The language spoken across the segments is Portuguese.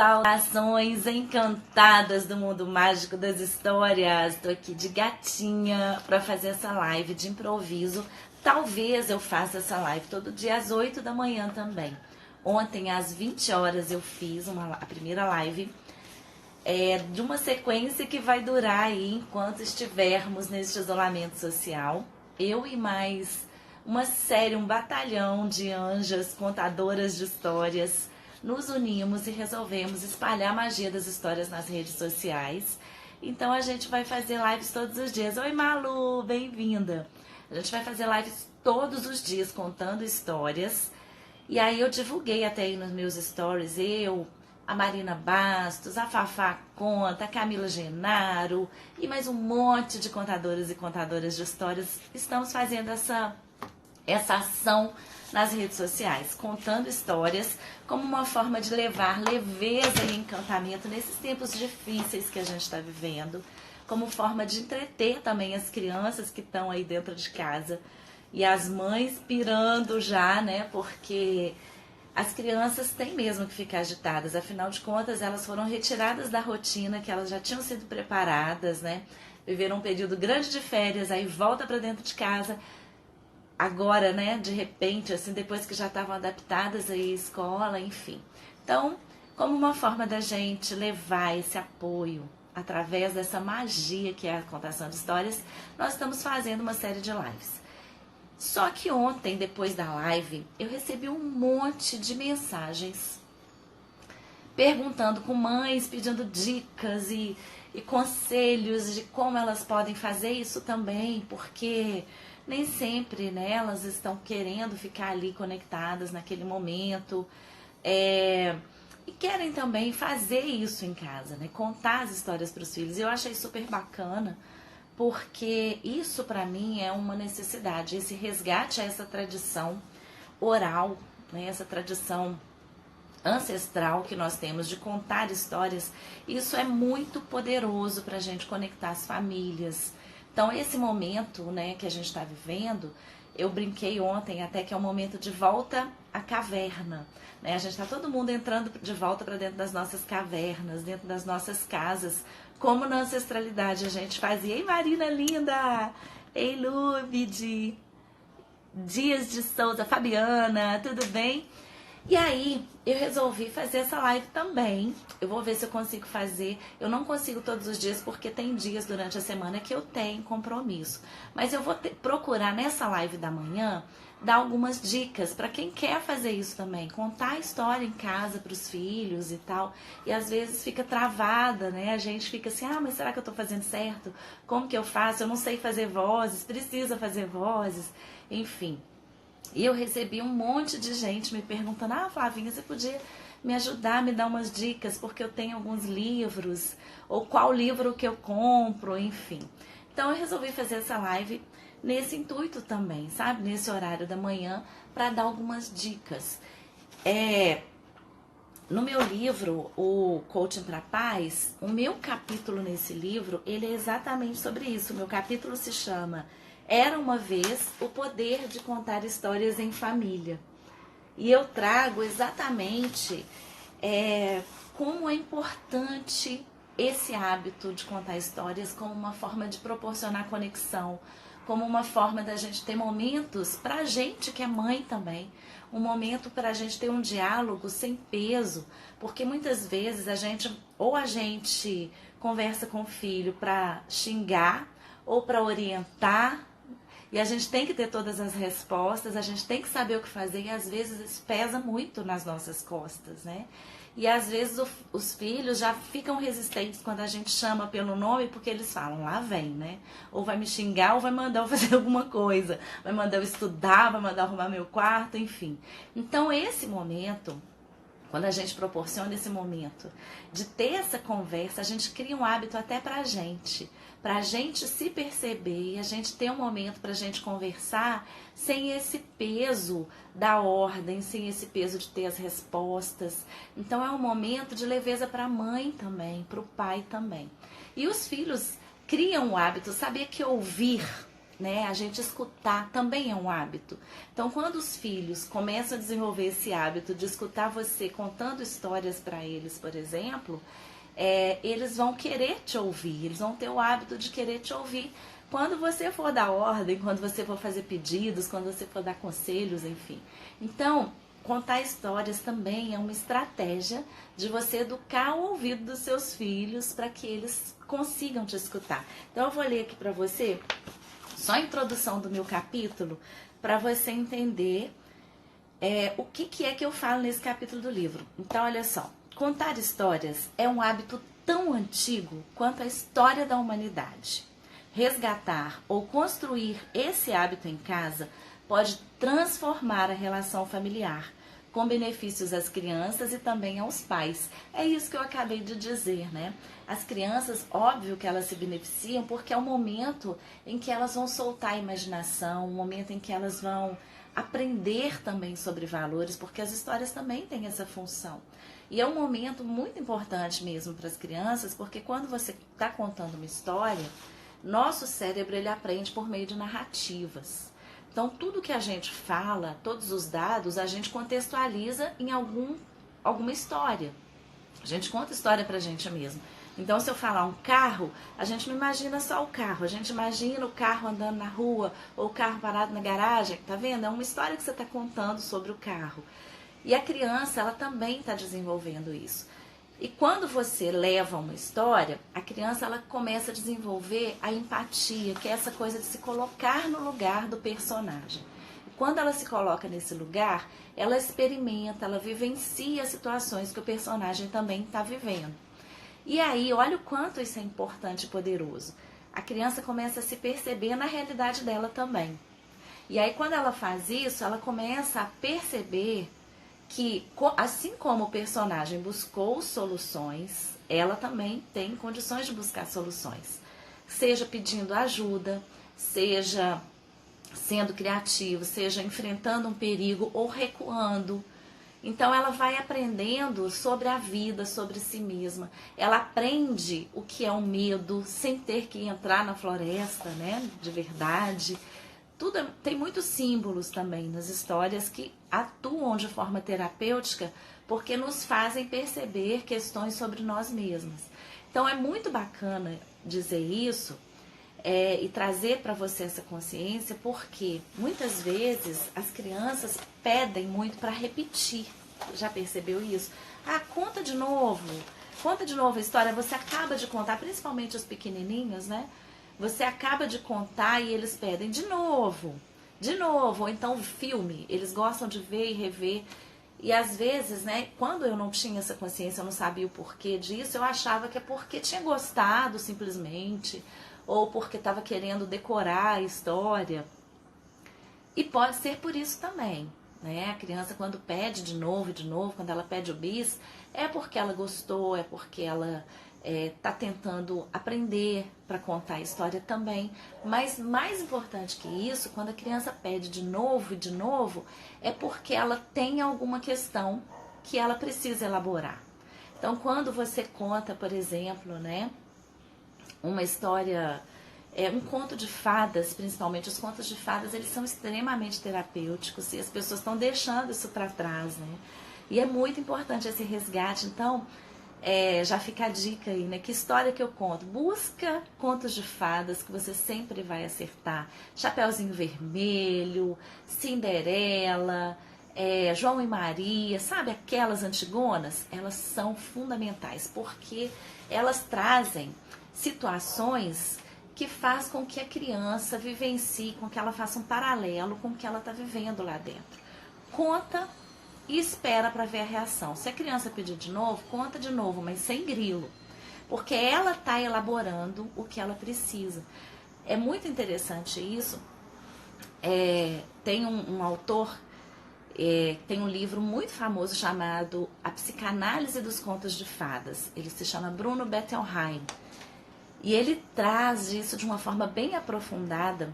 Saudações encantadas do mundo mágico das histórias. Tô aqui de gatinha para fazer essa live de improviso. Talvez eu faça essa live todo dia às 8 da manhã também. Ontem às 20 horas eu fiz a primeira live de uma sequência que vai durar aí enquanto estivermos neste isolamento social. Eu e mais uma série, um batalhão de anjas contadoras de histórias nos unimos e resolvemos espalhar a magia das histórias nas redes sociais. Então a gente vai fazer lives todos os dias. Oi Malu, bem-vinda! A gente vai fazer lives todos os dias contando histórias. E aí eu divulguei até aí nos meus stories, a Marina Bastos, a Fafá Conta, a Camila Genaro e mais um monte de contadores e contadoras de histórias. Estamos fazendo essa ação nas redes sociais, contando histórias como uma forma de levar leveza e encantamento nesses tempos difíceis que a gente está vivendo, como forma de entreter também as crianças que estão aí dentro de casa e as mães pirando já, né, porque as crianças têm mesmo que ficar agitadas, afinal de contas elas foram retiradas da rotina que elas já tinham sido preparadas, né, viveram um período grande de férias, aí volta para dentro de casa. Agora, né, de repente, assim, depois que já estavam adaptadas aí à escola, enfim. Então, como uma forma da gente levar esse apoio através dessa magia que é a contação de histórias, nós estamos fazendo uma série de lives. Só que ontem, depois da live, eu recebi um monte de mensagens perguntando com mães, pedindo dicas e conselhos de como elas podem fazer isso também, porque nem sempre, né, elas estão querendo ficar ali conectadas naquele momento e querem também fazer isso em casa, né, contar as histórias para os filhos. E eu achei super bacana, porque isso para mim é uma necessidade, esse resgate a essa tradição oral, né, essa tradição ancestral que nós temos de contar histórias. Isso é muito poderoso para a gente conectar as famílias. Então esse momento, né, que a gente está vivendo, eu brinquei ontem até que é um momento de volta à caverna, né? A gente está todo mundo entrando de volta para dentro das nossas cavernas, dentro das nossas casas, como na ancestralidade a gente fazia. Ei Marina linda! Ei Lubide! Dias de Souza, Fabiana, tudo bem? E aí, eu resolvi fazer essa live também. Eu vou ver se eu consigo fazer. Eu não consigo todos os dias, porque tem dias durante a semana que eu tenho compromisso. Mas eu vou procurar nessa live da manhã dar algumas dicas para quem quer fazer isso também. Contar a história em casa para os filhos e tal. E às vezes fica travada, né? A gente fica assim, mas será que eu tô fazendo certo? Como que eu faço? Eu não sei fazer vozes, precisa fazer vozes. Enfim. E eu recebi um monte de gente me perguntando, Flavinha, você podia me ajudar, me dar umas dicas, porque eu tenho alguns livros, ou qual livro que eu compro, enfim. Então eu resolvi fazer essa live nesse intuito também, sabe? Nesse horário da manhã, para dar algumas dicas. No meu livro, o Coaching para Paz, o meu capítulo nesse livro, ele é exatamente sobre isso. O meu capítulo se chama Era uma Vez o Poder de Contar Histórias em Família. E eu trago exatamente como é importante esse hábito de contar histórias como uma forma de proporcionar conexão, como uma forma da gente ter momentos, pra gente que é mãe também, um momento pra gente ter um diálogo sem peso, porque muitas vezes a gente conversa com o filho pra xingar ou pra orientar, e a gente tem que ter todas as respostas, a gente tem que saber o que fazer, e às vezes isso pesa muito nas nossas costas, né? E às vezes os filhos já ficam resistentes quando a gente chama pelo nome, porque eles falam, lá vem, né? Ou vai me xingar, ou vai mandar eu fazer alguma coisa, vai mandar eu estudar, vai mandar eu arrumar meu quarto, enfim. Então esse momento, quando a gente proporciona esse momento de ter essa conversa, a gente cria um hábito até pra gente se perceber e a gente ter um momento pra gente conversar sem esse peso da ordem, sem esse peso de ter as respostas. Então é um momento de leveza pra mãe também, pro pai também. E os filhos criam o hábito, sabia que ouvir né? A gente escutar também é um hábito. Então, quando os filhos começam a desenvolver esse hábito de escutar você contando histórias para eles, por exemplo, eles vão querer te ouvir, eles vão ter o hábito de querer te ouvir quando você for dar ordem, quando você for fazer pedidos, quando você for dar conselhos, enfim. Então, contar histórias também é uma estratégia de você educar o ouvido dos seus filhos para que eles consigam te escutar. Então, eu vou ler aqui para você só a introdução do meu capítulo, para você entender o que é que eu falo nesse capítulo do livro. Então, olha só. Contar histórias é um hábito tão antigo quanto a história da humanidade. Resgatar ou construir esse hábito em casa pode transformar a relação familiar, com benefícios às crianças e também aos pais. É isso que eu acabei de dizer, né? As crianças, óbvio que elas se beneficiam porque é o momento em que elas vão soltar a imaginação, o momento em que elas vão aprender também sobre valores, porque as histórias também têm essa função. E é um momento muito importante mesmo para as crianças, porque quando você está contando uma história, nosso cérebro ele aprende por meio de narrativas. Então, tudo que a gente fala, todos os dados, a gente contextualiza em alguma história. A gente conta história pra gente mesmo. Então, se eu falar um carro, a gente não imagina só o carro. A gente imagina o carro andando na rua ou o carro parado na garagem. Tá vendo? É uma história que você está contando sobre o carro. E a criança, ela também está desenvolvendo isso. E quando você leva uma história, a criança ela começa a desenvolver a empatia, que é essa coisa de se colocar no lugar do personagem. E quando ela se coloca nesse lugar, ela experimenta, ela vivencia situações que o personagem também está vivendo. E aí, olha o quanto isso é importante e poderoso. A criança começa a se perceber na realidade dela também. E aí, quando ela faz isso, ela começa a perceber que, assim como o personagem buscou soluções, ela também tem condições de buscar soluções. Seja pedindo ajuda, seja sendo criativo, seja enfrentando um perigo ou recuando. Então ela vai aprendendo sobre a vida, sobre si mesma. Ela aprende o que é o medo sem ter que entrar na floresta, né, de verdade. Tem muitos símbolos também nas histórias que atuam de forma terapêutica porque nos fazem perceber questões sobre nós mesmos. Então é muito bacana dizer isso e trazer para você essa consciência, porque muitas vezes as crianças pedem muito para repetir. Já percebeu isso? Ah, conta de novo a história. Você acaba de contar, principalmente os pequenininhos, né? Você acaba de contar e eles pedem de novo, ou então filme, eles gostam de ver e rever. E às vezes, né, quando eu não tinha essa consciência, eu não sabia o porquê disso, eu achava que é porque tinha gostado simplesmente, ou porque estava querendo decorar a história. E pode ser por isso também, né? A criança quando pede de novo, quando ela pede o bis, é porque ela gostou, é porque ela está tentando aprender para contar a história também. Mas mais importante que isso, quando a criança pede de novo, é porque ela tem alguma questão que ela precisa elaborar. Então, quando você conta, por exemplo, né, uma história, um conto de fadas, principalmente os contos de fadas, eles são extremamente terapêuticos e as pessoas estão deixando isso para trás, né? E é muito importante esse resgate. Então, já fica a dica aí, né? Que história que eu conto? Busca contos de fadas que você sempre vai acertar. Chapeuzinho Vermelho, Cinderela, João e Maria, sabe? Aquelas antigonas, elas são fundamentais, porque elas trazem situações que faz com que a criança vivencie, com que ela faça um paralelo com o que ela está vivendo lá dentro. Conta e espera para ver a reação. Se a criança pedir de novo, conta de novo, mas sem grilo, porque ela está elaborando o que ela precisa. É muito interessante isso. Tem um autor, tem um livro muito famoso chamado A Psicanálise dos Contos de Fadas. Ele se chama Bruno Bettelheim. E ele traz isso de uma forma bem aprofundada,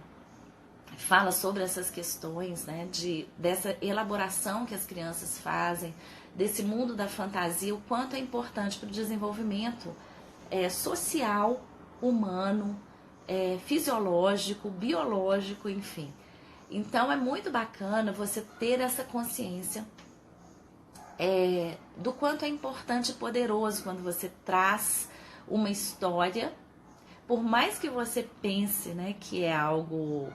fala sobre essas questões, né, dessa elaboração que as crianças fazem, desse mundo da fantasia, o quanto é importante para o desenvolvimento social, humano, fisiológico, biológico, enfim. Então é muito bacana você ter essa consciência do quanto é importante e poderoso quando você traz uma história, por mais que você pense, né, que é algo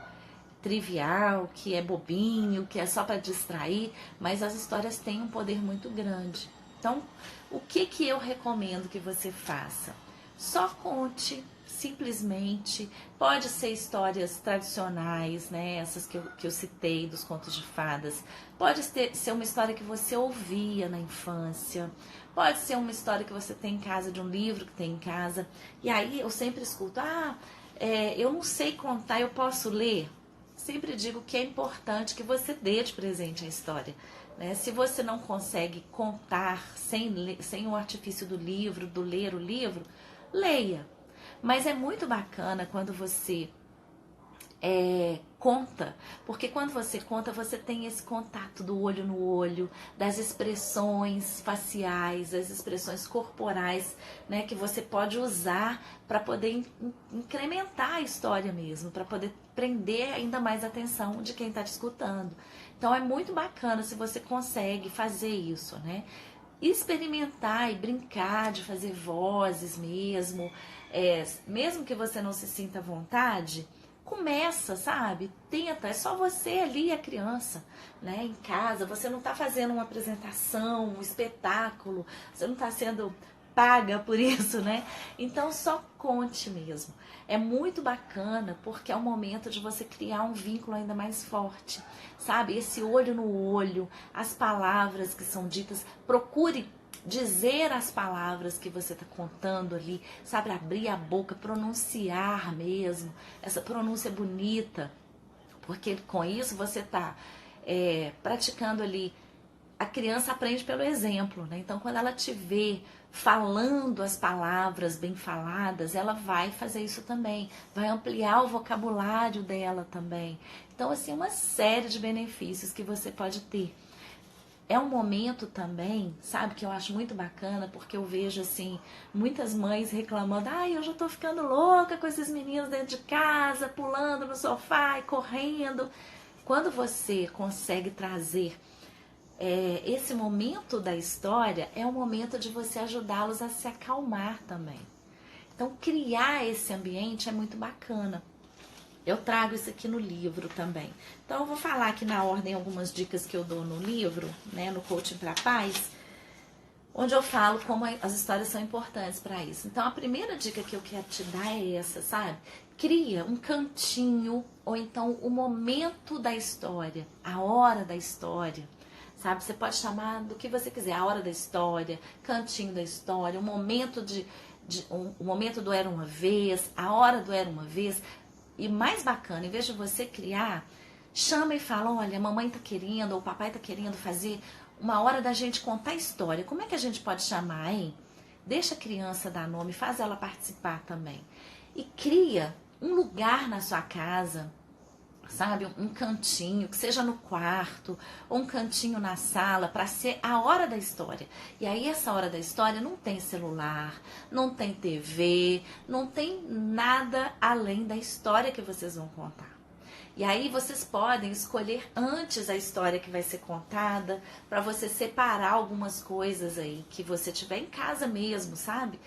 trivial, que é bobinho, que é só para distrair, mas as histórias têm um poder muito grande. Então, o que eu recomendo que você faça? Só conte, simplesmente. Pode ser histórias tradicionais, né? Essas que eu citei, dos contos de fadas. Pode ser uma história que você ouvia na infância. Pode ser uma história que você tem em casa, de um livro que tem em casa. E aí eu sempre escuto, eu não sei contar, eu posso ler? Sempre digo que é importante que você dê de presente a história. Né? Se você não consegue contar sem o artifício do livro, do ler o livro, leia. Mas é muito bacana quando você conta, porque quando você conta, você tem esse contato do olho no olho, das expressões faciais, das expressões corporais, né, que você pode usar para poder incrementar a história mesmo, para poder prender ainda mais a atenção de quem está te escutando. Então é muito bacana se você consegue fazer isso, né? Experimentar e brincar de fazer vozes mesmo, mesmo que você não se sinta à vontade, começa, sabe? Tenta, é só você ali e a criança, né? Em casa, você não está fazendo uma apresentação, um espetáculo, você não está sendo paga por isso, né? Então só conte mesmo. É muito bacana porque é o momento de você criar um vínculo ainda mais forte, sabe? Esse olho no olho, as palavras que são ditas, procure dizer as palavras que você está contando ali, sabe? Abrir a boca, pronunciar mesmo, essa pronúncia bonita, porque com isso você está praticando ali. A criança aprende pelo exemplo, né? Então, quando ela te vê falando as palavras bem faladas, ela vai fazer isso também, vai ampliar o vocabulário dela também. Então, assim, uma série de benefícios que você pode ter. É um momento também, sabe, que eu acho muito bacana, porque eu vejo, assim, muitas mães reclamando, eu já tô ficando louca com esses meninos dentro de casa, pulando no sofá e correndo. Quando você consegue trazer esse momento da história, é um momento de você ajudá-los a se acalmar também. Então, criar esse ambiente é muito bacana. Eu trago isso aqui no livro também. Então, eu vou falar aqui na ordem algumas dicas que eu dou no livro, né, no Coaching para Paz, onde eu falo como as histórias são importantes para isso. Então, a primeira dica que eu quero te dar é essa, sabe? Cria um cantinho, ou então o momento da história, a hora da história. Sabe, você pode chamar do que você quiser, a hora da história, cantinho da história, o momento o momento do Era Uma Vez, a hora do Era Uma Vez. E mais bacana, em vez de você criar, chama e fala, olha, a mamãe tá querendo, ou o papai tá querendo fazer uma hora da gente contar a história. Como é que a gente pode chamar, hein? Deixa a criança dar nome, faz ela participar também. E cria um lugar na sua casa, sabe, um cantinho, que seja no quarto, ou um cantinho na sala, para ser a hora da história. E aí essa hora da história não tem celular, não tem TV, não tem nada além da história que vocês vão contar. E aí vocês podem escolher antes a história que vai ser contada, para você separar algumas coisas aí que você tiver em casa mesmo, sabe?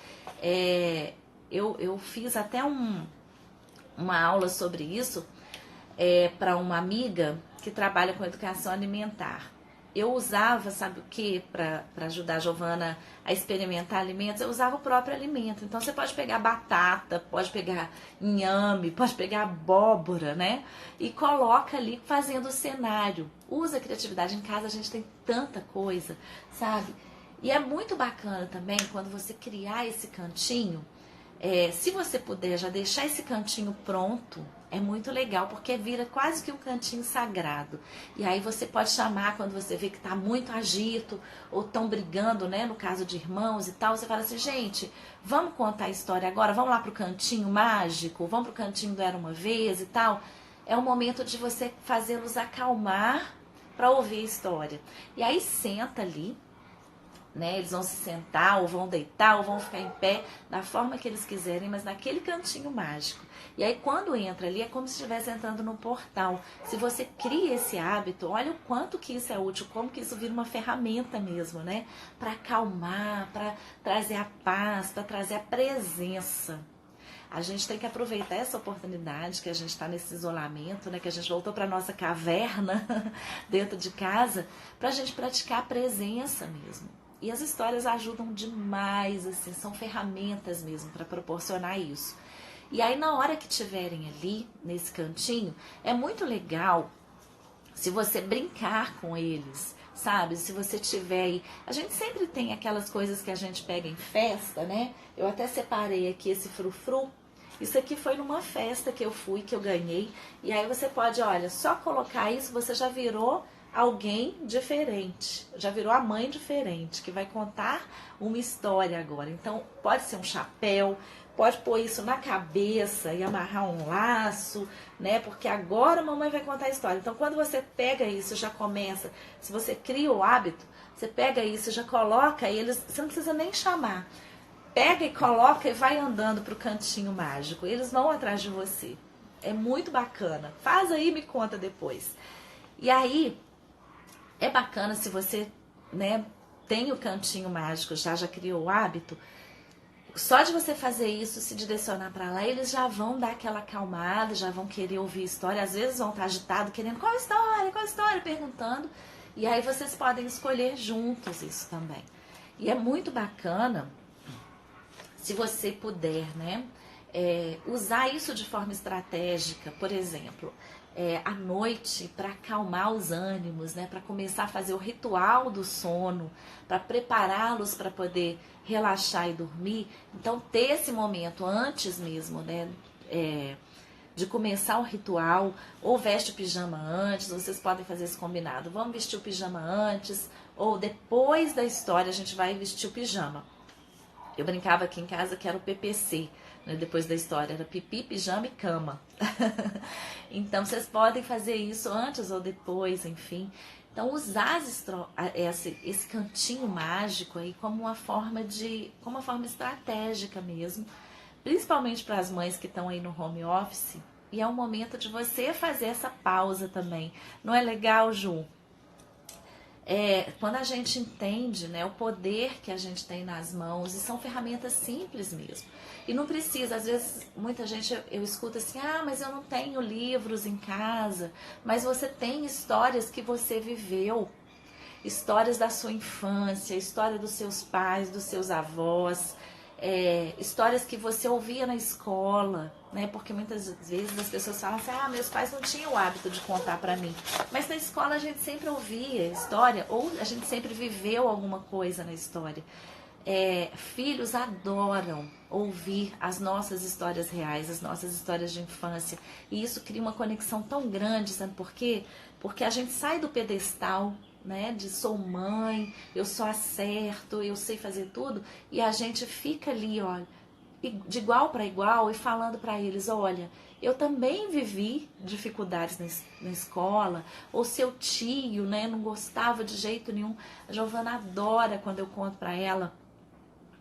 Eu fiz até uma aula sobre isso, para uma amiga que trabalha com educação alimentar. Eu usava, sabe o que, para ajudar a Giovana a experimentar alimentos? Eu usava o próprio alimento. Então você pode pegar batata, pode pegar inhame, pode pegar abóbora, né? E coloca ali fazendo o cenário. Usa a criatividade. Em casa a gente tem tanta coisa, sabe? E é muito bacana também quando você criar esse cantinho. Se você puder já deixar esse cantinho pronto, é muito legal, porque vira quase que um cantinho sagrado. E aí você pode chamar quando você vê que está muito agito, ou estão brigando, né? No caso de irmãos e tal, você fala assim, gente, vamos contar a história agora, vamos lá pro cantinho mágico, vamos pro cantinho do Era Uma Vez e tal. É o momento de você fazê-los acalmar para ouvir a história. E aí senta ali, né? Eles vão se sentar, ou vão deitar, ou vão ficar em pé, da forma que eles quiserem, mas naquele cantinho mágico. E aí quando entra ali, é como se estivesse entrando no portal. Se você cria esse hábito, olha o quanto que isso é útil, como que isso vira uma ferramenta mesmo, né? Para acalmar, para trazer a paz, para trazer a presença. A gente tem que aproveitar essa oportunidade que a gente está nesse isolamento, né? Que a gente voltou para nossa caverna dentro de casa, para a gente praticar a presença mesmo. E as histórias ajudam demais, assim, são ferramentas mesmo para proporcionar isso. E aí na hora que tiverem ali, nesse cantinho, é muito legal se você brincar com eles, sabe? Se você tiver aí... A gente sempre tem aquelas coisas que a gente pega em festa, né? Eu até separei aqui esse frufru. Isso aqui foi numa festa que eu fui, que eu ganhei. E aí você pode, olha, só colocar isso, você já virou alguém diferente. Já virou a mãe diferente, que vai contar uma história agora. Então, pode ser um chapéu, pode pôr isso na cabeça e amarrar um laço, né? Porque agora a mamãe vai contar a história. Então, quando você pega isso, já começa. Se você cria o hábito, você pega isso, já coloca eles, você não precisa nem chamar. Pega e coloca e vai andando pro cantinho mágico. Eles vão atrás de você. É muito bacana. Faz aí e me conta depois. E aí, é bacana se você, né, tem o cantinho mágico, já criou o hábito. Só de você fazer isso, se direcionar para lá, eles já vão dar aquela acalmada, já vão querer ouvir história. Às vezes vão estar agitados, querendo qual história, perguntando. E aí vocês podem escolher juntos isso também. E é muito bacana, se você puder, né, usar isso de forma estratégica, por exemplo, à noite, para acalmar os ânimos, né, para começar a fazer o ritual do sono, para prepará-los para poder relaxar e dormir. Então, ter esse momento antes mesmo, né, de começar o ritual, ou veste o pijama antes, vocês podem fazer esse combinado. Vamos vestir o pijama antes, ou depois da história a gente vai vestir o pijama. Eu brincava aqui em casa que era o PPC, né? Depois da história, era pipi, pijama e cama. Então, vocês podem fazer isso antes ou depois, enfim. Então, usar esse cantinho mágico aí como uma forma estratégica mesmo, principalmente para as mães que estão aí no home office. E é um momento de você fazer essa pausa também. Não é legal, Ju? Quando a gente entende, né, o poder que a gente tem nas mãos, e são ferramentas simples mesmo. E não precisa, às vezes, muita gente eu escuto assim, mas eu não tenho livros em casa, mas você tem histórias que você viveu, histórias da sua infância, história dos seus pais, dos seus avós, histórias que você ouvia na escola, né? Porque muitas vezes as pessoas falam assim, meus pais não tinham o hábito de contar pra mim. Mas na escola a gente sempre ouvia história, ou a gente sempre viveu alguma coisa na história. Filhos adoram ouvir as nossas histórias reais, as nossas histórias de infância. E isso cria uma conexão tão grande, sabe por quê? Porque a gente sai do pedestal, né, de sou mãe, eu só acerto, eu sei fazer tudo, e a gente fica ali, olha, de igual para igual e falando para eles, olha, eu também vivi dificuldades na escola, ou seu tio, né, não gostava de jeito nenhum. A Giovana adora quando eu conto para ela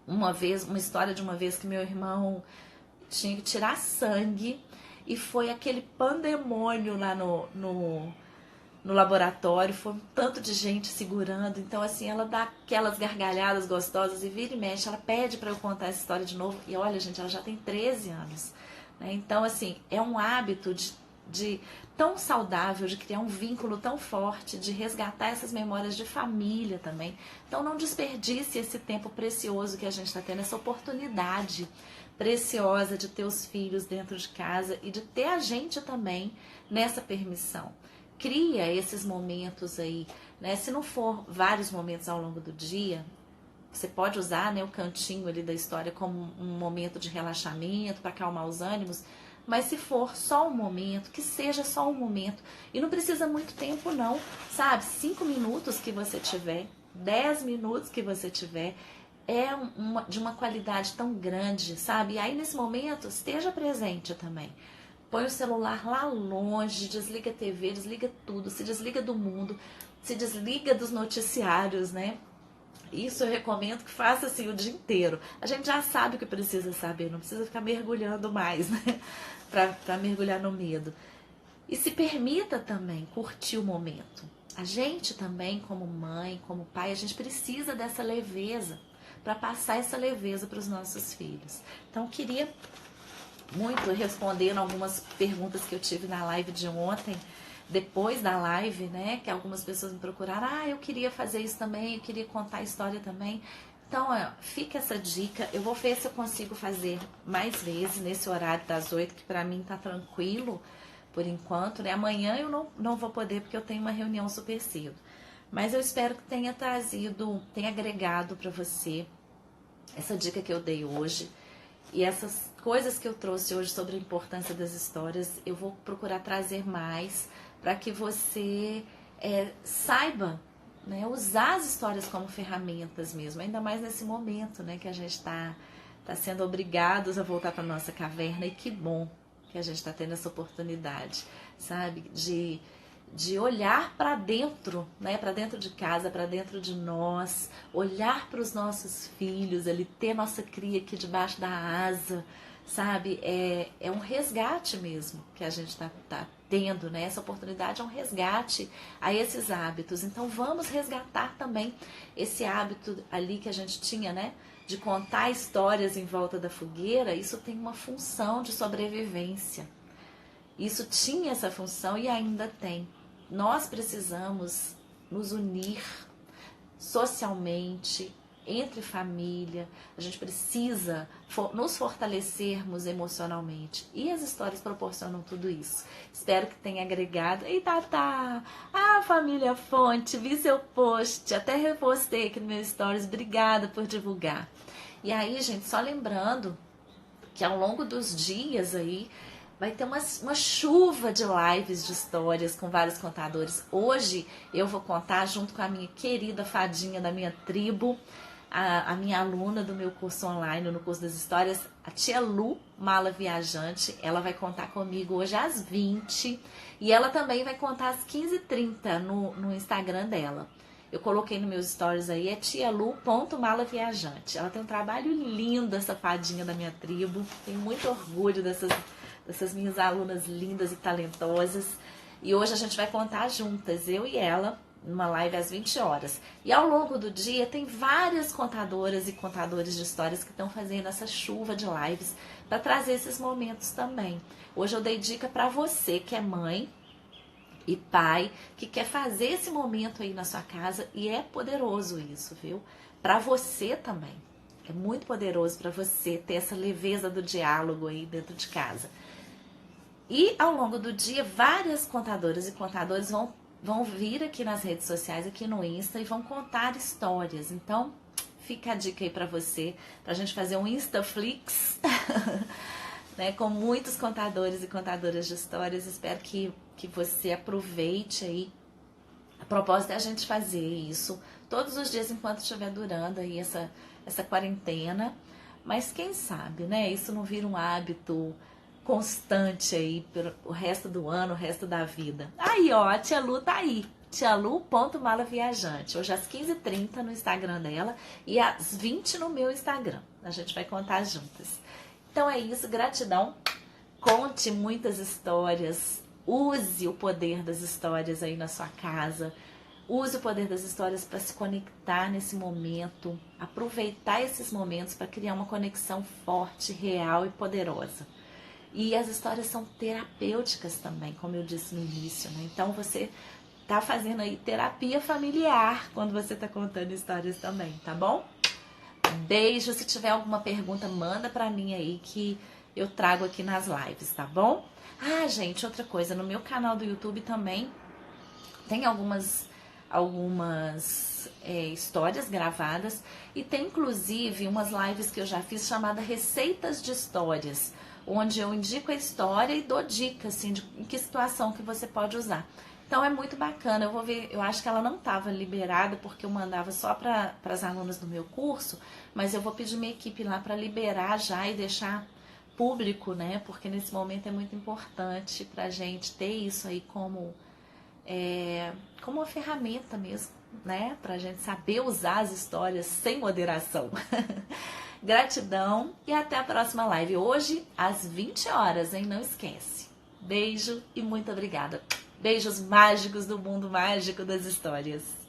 uma história de uma vez que meu irmão tinha que tirar sangue e foi aquele pandemônio lá no laboratório, foi um tanto de gente segurando. Então, assim, ela dá aquelas gargalhadas gostosas e vira e mexe, ela pede para eu contar essa história de novo. E olha, gente, ela já tem 13 anos. Né? Então, assim, é um hábito de tão saudável, de criar um vínculo tão forte, de resgatar essas memórias de família também. Então, não desperdice esse tempo precioso que a gente está tendo, essa oportunidade preciosa de ter os filhos dentro de casa e de ter a gente também nessa permissão. Cria esses momentos aí, né? Se não for vários momentos ao longo do dia, você pode usar, né, o cantinho ali da história como um momento de relaxamento para acalmar os ânimos, mas se for só um momento, que seja só um momento. E não precisa muito tempo não, sabe? 5 minutos que você tiver, 10 minutos que você tiver, de uma qualidade tão grande, sabe? E aí nesse momento, esteja presente também. Põe o celular lá longe, desliga a TV, desliga tudo, se desliga do mundo, se desliga dos noticiários, né? Isso eu recomendo que faça assim o dia inteiro. A gente já sabe o que precisa saber, não precisa ficar mergulhando mais, né? Pra mergulhar no medo. E se permita também curtir o momento. A gente também, como mãe, como pai, a gente precisa dessa leveza para passar essa leveza para os nossos filhos. Então, queria muito respondendo algumas perguntas que eu tive na live de ontem, depois da live, né? Que algumas pessoas me procuraram. Ah, eu queria fazer isso também, eu queria contar a história também. Então, fica essa dica. Eu vou ver se eu consigo fazer mais vezes nesse horário das 8, que para mim tá tranquilo por enquanto, né? Amanhã eu não vou poder porque eu tenho uma reunião super cedo. Mas eu espero que tenha trazido, tenha agregado para você essa dica que eu dei hoje. E essas coisas que eu trouxe hoje sobre a importância das histórias, eu vou procurar trazer mais para que você saiba, né, usar as histórias como ferramentas mesmo, ainda mais nesse momento, né, que a gente está sendo obrigados a voltar para nossa caverna, e que bom que a gente está tendo essa oportunidade, sabe, de olhar para dentro, né, para dentro de casa, para dentro de nós, olhar para os nossos filhos, ali ter nossa cria aqui debaixo da asa, sabe? É um resgate mesmo que a gente está tendo, né? Essa oportunidade é um resgate a esses hábitos. Então vamos resgatar também esse hábito ali que a gente tinha, né? De contar histórias em volta da fogueira. Isso tem uma função de sobrevivência. Isso tinha essa função e ainda tem. Nós precisamos nos unir socialmente, entre família, a gente precisa nos fortalecermos emocionalmente. E as histórias proporcionam tudo isso. Espero que tenha agregado. E Tatá, família Fonte, vi seu post, até repostei aqui no meu stories, obrigada por divulgar. E aí, gente, só lembrando que ao longo dos dias aí, vai ter uma chuva de lives de histórias com vários contadores. Hoje eu vou contar junto com a minha querida fadinha da minha tribo, a minha aluna do meu curso online, no curso das histórias, a tia Lu, Mala Viajante. Ela vai contar comigo hoje às 20 e ela também vai contar às 15h30 no Instagram dela. Eu coloquei nos meus stories aí, é tialu.malaviajante. Ela tem um trabalho lindo, essa fadinha da minha tribo. Tenho muito orgulho dessas minhas alunas lindas e talentosas. E hoje a gente vai contar juntas, eu e ela, numa live às 20 horas. E ao longo do dia tem várias contadoras e contadores de histórias que estão fazendo essa chuva de lives para trazer esses momentos também. Hoje eu dei dica para você que é mãe e pai, que quer fazer esse momento aí na sua casa, e é poderoso isso, viu? Para você também. É muito poderoso para você ter essa leveza do diálogo aí dentro de casa. E ao longo do dia, várias contadoras e contadores vão vir aqui nas redes sociais, aqui no Insta, e vão contar histórias. Então, fica a dica aí para você, pra gente fazer um Instaflix, né, com muitos contadores e contadoras de histórias. Espero que você aproveite aí. A propósito é a gente fazer isso todos os dias enquanto estiver durando aí essa quarentena. Mas quem sabe, né? Isso não vira um hábito constante aí pelo o resto do ano, o resto da vida. Aí, ó, a tia Lu tá aí. tialu.malaviajante. Hoje às 15h30 no Instagram dela e às 20 no meu Instagram. A gente vai contar juntas. Então é isso, gratidão. Conte muitas histórias. Use o poder das histórias aí na sua casa. Use o poder das histórias para se conectar nesse momento. Aproveitar esses momentos para criar uma conexão forte, real e poderosa. E as histórias são terapêuticas também, como eu disse no início, né? Então você tá fazendo aí terapia familiar quando você tá contando histórias também, tá bom? Beijo. Se tiver alguma pergunta, manda pra mim aí que eu trago aqui nas lives, tá bom? Ah, gente, outra coisa, no meu canal do YouTube também tem algumas histórias gravadas, e tem inclusive umas lives que eu já fiz chamada Receitas de Histórias, onde eu indico a história e dou dicas assim, de em que situação que você pode usar. Então é muito bacana. Eu vou ver, eu acho que ela não estava liberada porque eu mandava só para as alunas do meu curso, mas eu vou pedir minha equipe lá para liberar já e deixar público, né? Porque nesse momento é muito importante para a gente ter isso aí como uma ferramenta mesmo, né? Pra gente saber usar as histórias sem moderação. Gratidão e até a próxima live. Hoje, às 20 horas, hein? Não esquece. Beijo e muito obrigada. Beijos mágicos do mundo mágico das histórias.